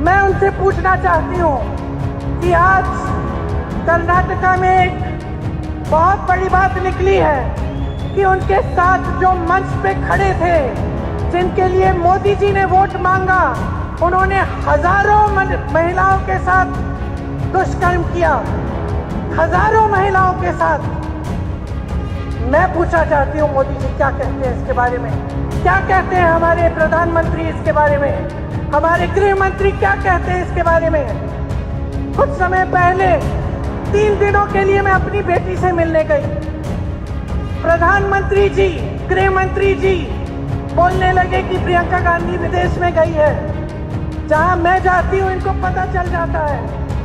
मैं उनसे पूछना चाहती हूँ कि आज कर्नाटका में एक बहुत बड़ी बात निकली है कि उनके साथ जो मंच पे खड़े थे, जिनके लिए मोदी जी ने वोट मांगा, उन्होंने हजारों महिलाओं के साथ दुष्कर्म किया, हजारों महिलाओं के साथ। मैं पूछना चाहती हूँ मोदी जी क्या कहते हैं इसके बारे में, क्या कहते हैं हमारे प्रधानमंत्री इसके बारे में, हमारे गृह मंत्री क्या कहते हैं इसके बारे में। कुछ समय पहले 3 दिनों के लिए मैं अपनी बेटी से मिलने गई। प्रधानमंत्री जी, गृह मंत्री जी बोलने लगे कि प्रियंका गांधी विदेश में गई है। जहां मैं जाती हूं इनको पता चल जाता है,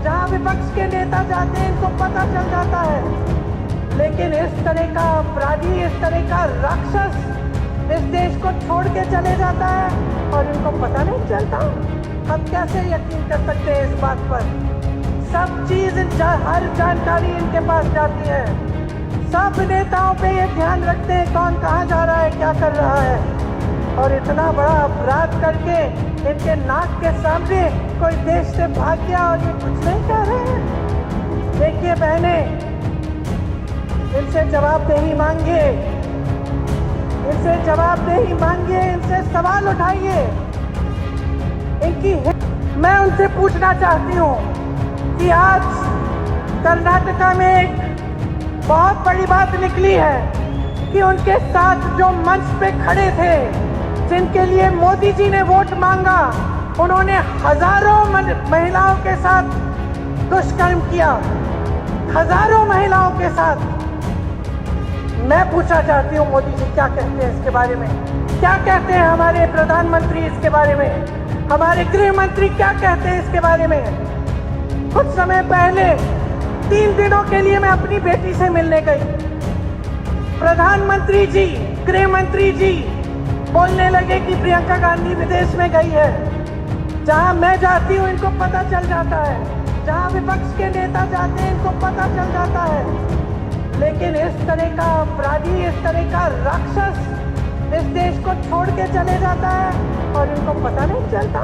जहां विपक्ष के नेता जाते हैं इनको पता चल जाता है। लेकिन इस तरह का अपराधी, इस तरह का राक्षस इस देश को छोड़ के चले जाता है और इनको पता नहीं चलता। हम कैसे यकीन कर सकते हैं इस बात पर? सब चीज, हर जानकारी इनके पास जाती है। सब नेताओं पे ये ध्यान रखते हैं कौन कहाँ जा रहा है, क्या कर रहा है। और इतना बड़ा अपराध करके इनके नाक के सामने कोई देश से भाग गया और ये कुछ नहीं कह रहे हैं। देखिए बहने, इनसे जवाबदेही मांगिए, इनसे जवाबदेही मांगिए, इनसे सवाल उठाइए। मैं उनसे पूछना चाहती हूँ कि आज कर्नाटका में एक बहुत बड़ी बात निकली है कि उनके साथ जो मंच पे खड़े थे, जिनके लिए मोदी जी ने वोट मांगा, उन्होंने हजारों महिलाओं के साथ दुष्कर्म किया, हजारों महिलाओं के साथ। मैं पूछना चाहती हूँ मोदी जी क्या कहते हैं इसके बारे में, क्या कहते हैं हमारे प्रधानमंत्री इसके बारे में, हमारे गृह मंत्री क्या कहते हैं इसके बारे में। कुछ समय पहले 3 दिनों के लिए मैं अपनी बेटी से मिलने गई। प्रधानमंत्री जी, गृह मंत्री जी बोलने लगे कि प्रियंका गांधी विदेश में गई है। जहां मैं जाती हूं इनको पता चल जाता है, जहां विपक्ष के नेता जाते हैं इनको पता चल जाता है। लेकिन इस तरह का अपराधी, इस तरह का राक्षस इस देश को छोड़ के चले जाता है और इनको पता नहीं चलता।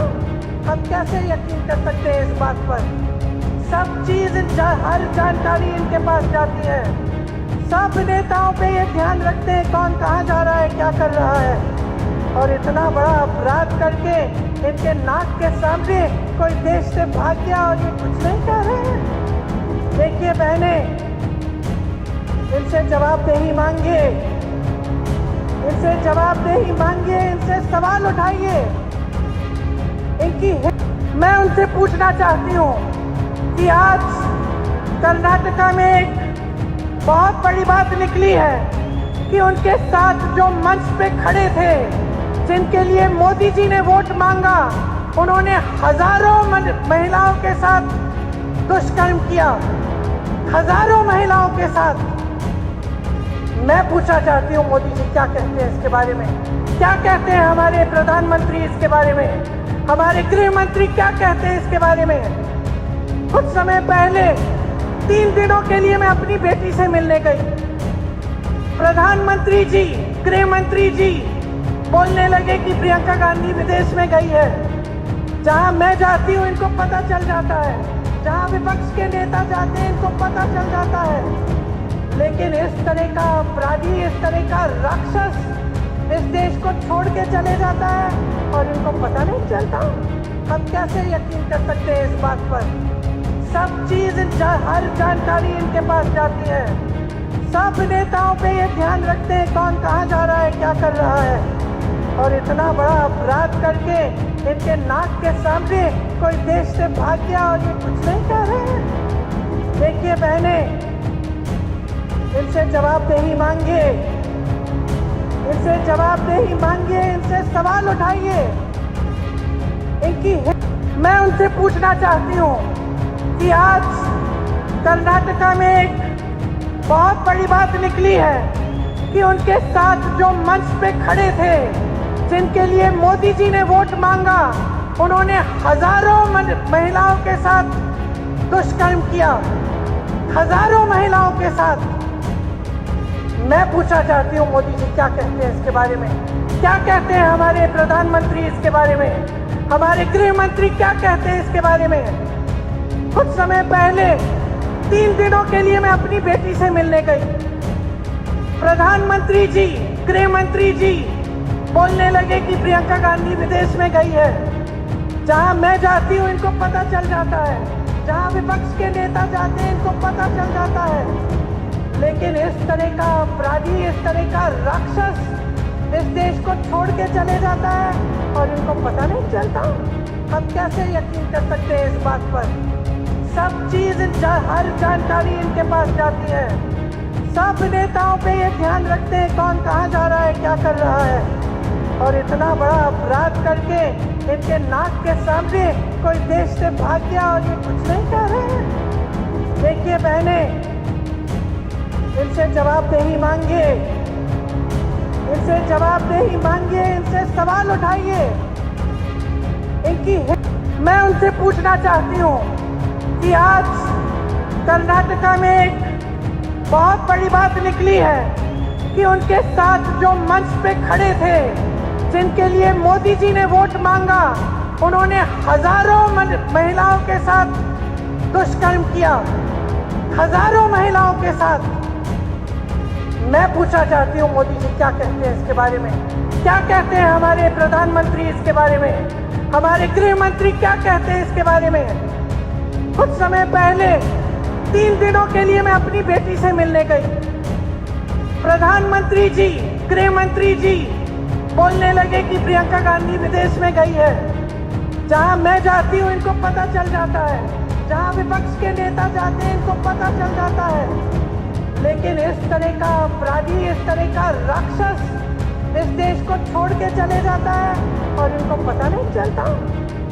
हम कैसे यकीन कर सकते हैं इस बात पर? सब चीज, हर जानकारी इनके पास जाती है। सब नेताओं पे ये ध्यान रखते हैं कौन कहाँ जा रहा है, क्या कर रहा है। और इतना बड़ा अपराध करके इनके नाक के सामने कोई देश से भाग गया और ये कुछ नहीं कह रहे हैं। देखिए बहने, इनसे जवाबदेही मांगिए, इनसे जवाबदेही मांगिए, इनसे सवाल उठाइए। मैं उनसे पूछना चाहती हूँ कि आज कर्नाटका में एक बहुत बड़ी बात निकली है कि उनके साथ जो मंच पे खड़े थे, जिनके लिए मोदी जी ने वोट मांगा, उन्होंने हजारों महिलाओं के साथ दुष्कर्म किया, हजारों महिलाओं के साथ। मैं पूछना चाहती हूँ मोदी जी क्या कहते हैं इसके बारे में, क्या कहते हैं हमारे प्रधानमंत्री इसके बारे में, हमारे गृह मंत्री क्या कहते हैं इसके बारे में। कुछ समय पहले 3 दिनों के लिए मैं अपनी बेटी से मिलने गई। प्रधानमंत्री जी, गृह मंत्री जी बोलने लगे कि प्रियंका गांधी विदेश में गई है। जहां मैं जाती हूं इनको पता चल जाता है, जहां विपक्ष के नेता जाते हैं इनको पता चल जाता है। लेकिन इस तरह का अपराधी, इस तरह का राक्षस इस देश को छोड़ के चले जाता है और इनको पता नहीं चलता। हम कैसे यकीन कर सकते हैं इस बात पर? सब चीज, हर जानकारी इनके पास जाती है। सब नेताओं पे ये ध्यान रखते हैं कौन कहाँ जा रहा है, क्या कर रहा है। और इतना बड़ा अपराध करके इनके नाक के सामने कोई देश से भाग गया और ये कुछ नहीं कह रहे हैं। देखिए बहने, इनसे जवाबदेही मांगिए, इनसे जवाबदेही मांगिए, इनसे सवाल उठाइए। मैं उनसे पूछना चाहती हूँ कि आज कर्नाटका में एक बहुत बड़ी बात निकली है कि उनके साथ जो मंच पे खड़े थे, जिनके लिए मोदी जी ने वोट मांगा, उन्होंने हजारों महिलाओं के साथ दुष्कर्म किया, हजारों महिलाओं के साथ। मैं पूछना चाहती हूँ मोदी जी क्या कहते हैं इसके बारे में, क्या कहते हैं हमारे प्रधानमंत्री इसके बारे में, हमारे गृह मंत्री क्या कहते हैं इसके बारे में। कुछ समय पहले 3 दिनों के लिए मैं अपनी बेटी से मिलने गई। प्रधानमंत्री जी, गृह मंत्री जी बोलने लगे कि प्रियंका गांधी विदेश में गई है। जहां मैं जाती हूं इनको पता चल जाता है, जहां विपक्ष के नेता जाते हैं इनको पता चल जाता है। लेकिन इस तरह का अपराधी, इस तरह का राक्षस इस देश को छोड़ के चले जाता है और इनको पता नहीं चलता। हम कैसे यकीन कर सकते हैं इस बात पर। सब चीज, हर जानकारी इनके पास जाती है। सब नेताओं पे ये ध्यान रखते हैं कौन कहाँ जा रहा है, क्या कर रहा है। और इतना बड़ा अपराध करके इनके नाक के सामने कोई देश से भाग गया और ये कुछ नहीं कह रहे हैं। देखिए बहने, इनसे जवाबदेही मांगिए, इनसे जवाबदेही मांगिए, इनसे सवाल उठाइए। मैं उनसे पूछना चाहती हूँ कि आज कर्नाटका में एक बहुत बड़ी बात निकली है कि उनके साथ जो मंच पे खड़े थे, जिनके लिए मोदी जी ने वोट मांगा, उन्होंने हजारों महिलाओं के साथ दुष्कर्म किया, हजारों महिलाओं के साथ। मैं पूछना चाहती हूँ मोदी जी क्या कहते हैं इसके बारे में, क्या कहते हैं हमारे प्रधानमंत्री इसके बारे में, हमारे गृह मंत्री क्या कहते हैं इसके बारे में। कुछ समय पहले 3 दिनों के लिए मैं अपनी बेटी से मिलने गई। प्रधानमंत्री जी, गृह मंत्री जी बोलने लगे कि प्रियंका गांधी विदेश में गई है। जहां मैं जाती हूं इनको पता चल जाता है, जहां विपक्ष के नेता जाते हैं इनको पता चल जाता है। लेकिन इस तरह का अपराधी, इस तरह का राक्षस इस देश को छोड़ के चले जाता है और इनको पता नहीं चलता।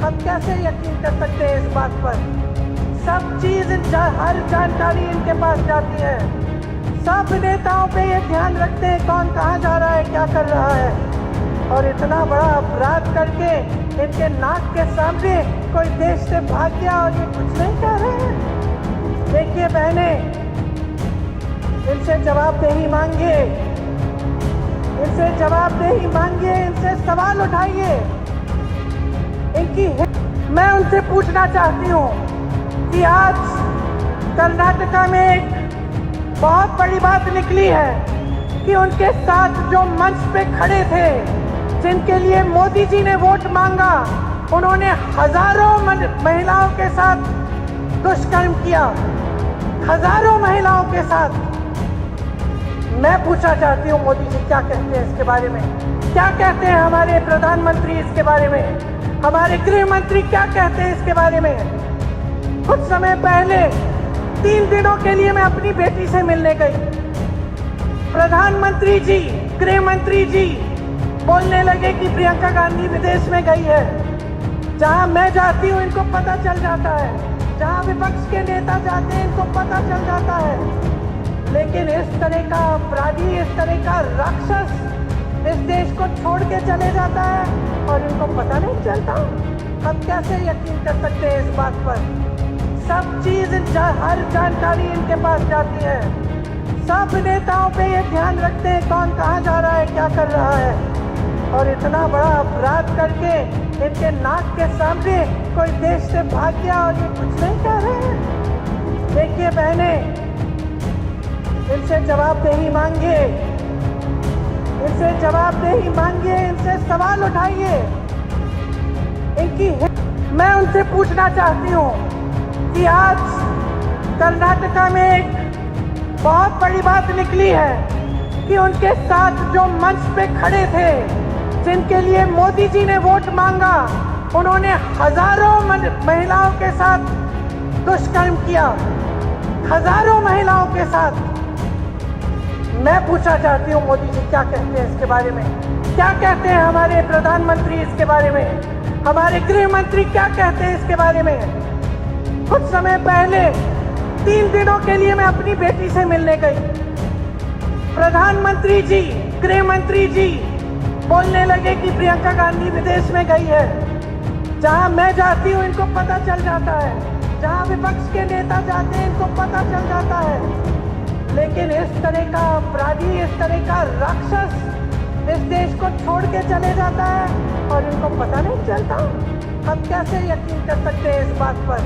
हम कैसे यकीन कर सकते हैं इस बात पर। सब चीज, हर जानकारी इनके पास जाती है। सब नेताओं पे ये ध्यान रखते हैं कौन कहाँ जा रहा है, क्या कर रहा है। और इतना बड़ा अपराध करके इनके नाक के सामने कोई देश से भाग गया और ये कुछ नहीं कह रहे हैं। देखिए बहने, इनसे जवाबदेही मांगिए, इनसे जवाबदेही मांगिए, इनसे सवाल उठाइए। मैं उनसे पूछना चाहती हूँ कि आज कर्नाटका में एक बहुत बड़ी बात निकली है कि उनके साथ जो मंच पे खड़े थे, जिनके लिए मोदी जी ने वोट मांगा, उन्होंने हजारों महिलाओं के साथ दुष्कर्म किया, हजारों महिलाओं के साथ। मैं पूछना चाहती हूँ मोदी जी क्या कहते हैं इसके बारे में, क्या कहते हैं हमारे प्रधानमंत्री इसके बारे में, हमारे गृह मंत्री क्या कहते हैं इसके बारे में। कुछ समय पहले 3 दिनों के लिए मैं अपनी बेटी से मिलने गई। प्रधानमंत्री जी, गृह मंत्री जी बोलने लगे कि प्रियंका गांधी विदेश में गई है। जहां मैं जाती हूं इनको पता चल जाता है, जहां विपक्ष के नेता जाते हैं इनको पता चल जाता है। लेकिन इस तरह का अपराधी, इस तरह का राक्षस इस देश को छोड़ के चले जाता है और इनको पता नहीं चलता। हम कैसे यकीन कर सकते हैं इस बात पर। सब चीज, हर जानकारी इनके पास जाती है। सब नेताओं पे ये ध्यान रखते हैं कौन कहाँ जा रहा है, क्या कर रहा है। और इतना बड़ा अपराध करके इनके नाक के सामने कोई देश से भाग गया और ये कुछ नहीं कह रहे हैं। देखिए बहने, इनसे जवाबदेही मांगिए, इनसे जवाबदेही मांगिए, इनसे सवाल उठाइए। मैं उनसे पूछना चाहती हूँ कि आज कर्नाटका में एक बहुत बड़ी बात निकली है कि उनके साथ जो मंच पे खड़े थे, जिनके लिए मोदी जी ने वोट मांगा, उन्होंने हजारों महिलाओं के साथ दुष्कर्म किया, हजारों महिलाओं के साथ। मैं पूछना चाहती हूँ मोदी जी क्या कहते हैं इसके बारे में, क्या कहते हैं हमारे प्रधानमंत्री इसके बारे में, हमारे गृह मंत्री क्या कहते हैं इसके बारे में। कुछ समय पहले 3 दिनों के लिए मैं अपनी बेटी से मिलने गई। प्रधानमंत्री जी, गृह मंत्री जी बोलने लगे कि प्रियंका गांधी विदेश में गई है। जहां मैं जाती हूं इनको पता चल जाता है, जहां विपक्ष के नेता जाते हैं इनको पता चल जाता है। लेकिन इस तरह का अपराधी, इस तरह का राक्षस इस देश को छोड़ के चले जाता है और इनको पता नहीं चलता। हम कैसे यकीन कर सकते हैं इस बात पर?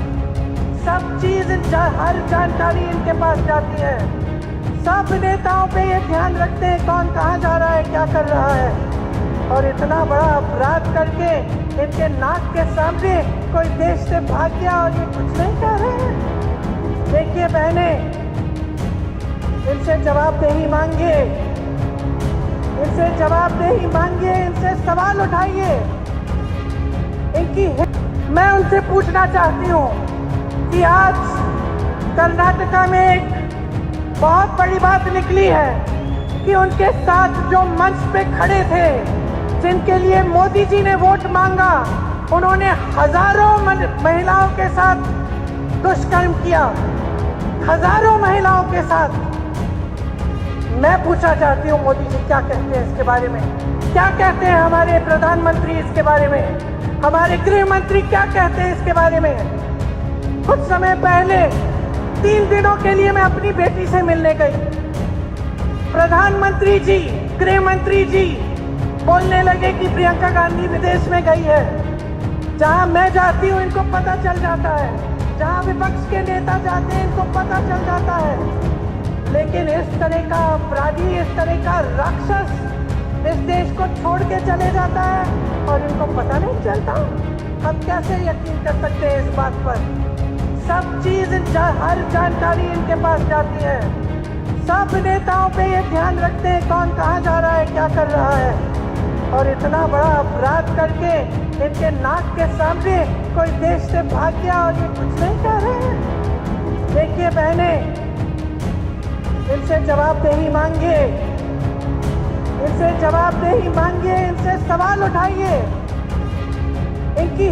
सब चीज हर जानकारी इनके पास जाती है। सब नेताओं पे ये ध्यान रखते हैं कौन कहाँ जा रहा है, क्या कर रहा है। और इतना बड़ा अपराध करके इनके नाक के सामने कोई देश से भाग गया और ये कुछ नहीं कह रहे हैं। देखिए बहने, इनसे जवाबदेही मांगिए, इनसे जवाबदेही मांगिए, इनसे सवाल उठाइए। मैं उनसे पूछना चाहती हूँ कि आज कर्नाटका में एक बहुत बड़ी बात निकली है कि उनके साथ जो मंच पे खड़े थे, जिनके लिए मोदी जी ने वोट मांगा, उन्होंने हजारों महिलाओं के साथ दुष्कर्म किया, हजारों महिलाओं के साथ। मैं पूछना चाहती हूँ मोदी जी क्या कहते हैं इसके बारे में? क्या कहते हैं हमारे प्रधानमंत्री इसके बारे में? हमारे गृह मंत्री क्या कहते हैं इसके बारे में? कुछ समय पहले 3 दिनों के लिए मैं अपनी बेटी से मिलने गई। प्रधानमंत्री जी, गृह मंत्री जी बोलने लगे कि प्रियंका गांधी विदेश में गई है। जहां मैं जाती हूं इनको पता चल जाता है, जहां विपक्ष के नेता जाते हैं इनको पता चल जाता है। लेकिन इस तरह का अपराधी, इस तरह का राक्षस इस देश को छोड़ के चले जाता है और इनको पता नहीं चलता। हम कैसे यकीन कर सकते हैं इस बात पर? सब चीज हर जानकारी इनके पास जाती है। सब नेताओं पे ये ध्यान रखते हैं कौन कहाँ जा रहा है, क्या कर रहा है। और इतना बड़ा अपराध करके इनके नाक के सामने कोई देश से भाग गया और ये कुछ नहीं कह रहे हैं। देखिए बहने, इनसे जवाबदेही मांगिए, इनसे जवाबदेही मांगिए, इनसे सवाल उठाइए। इनकी